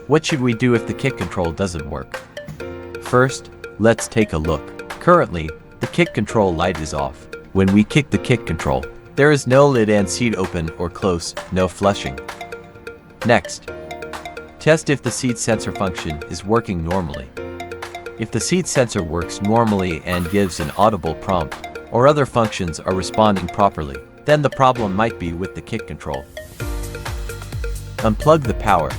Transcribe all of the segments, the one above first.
What should we do if the kick control doesn't work? First, let's take a look. Currently, the kick control light is off. When we kick the kick control, there is no lid and seat open or close, no flushing. Next, test if the seat sensor function is working normally. If the seat sensor works normally and gives an audible prompt, or other functions are responding properly, then the problem might be with the kick control. Unplug the power.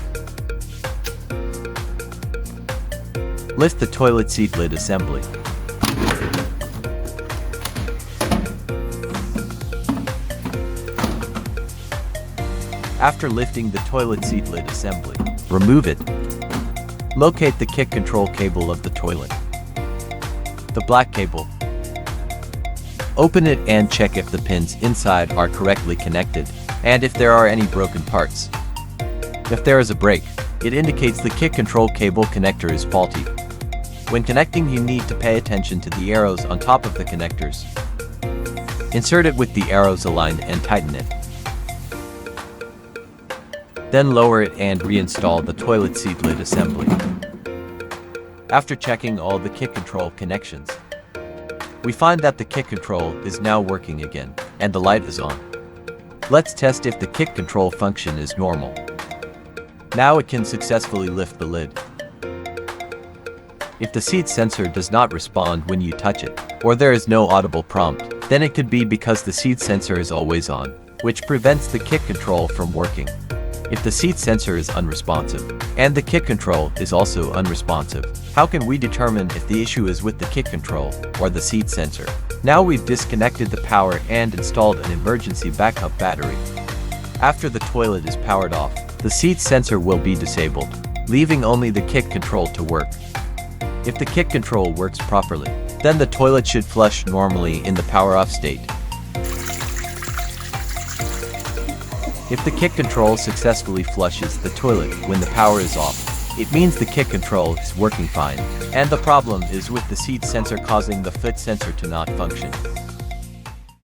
Lift the toilet seat lid assembly. After lifting the toilet seat lid assembly, remove it. Locate the kick control cable of the toilet. The black cable. Open it and check if the pins inside are correctly connected, and if there are any broken parts. If there is a break, it indicates the kick control cable connector is faulty. When connecting, you need to pay attention to the arrows on top of the connectors. Insert it with the arrows aligned and tighten it. Then lower it and reinstall the toilet seat lid assembly. After checking all the kick control connections, we find that the kick control is now working again, and the light is on. Let's test if the kick control function is normal. Now it can successfully lift the lid. If the seat sensor does not respond when you touch it, or there is no audible prompt, then it could be because the seat sensor is always on, which prevents the kick control from working. If the seat sensor is unresponsive, and the kick control is also unresponsive, how can we determine if the issue is with the kick control or the seat sensor? Now we've disconnected the power and installed an emergency backup battery. After the toilet is powered off, the seat sensor will be disabled, leaving only the kick control to work. If the kick control works properly, then the toilet should flush normally in the power-off state. If the kick control successfully flushes the toilet when the power is off, it means the kick control is working fine, and the problem is with the seat sensor causing the foot sensor to not function.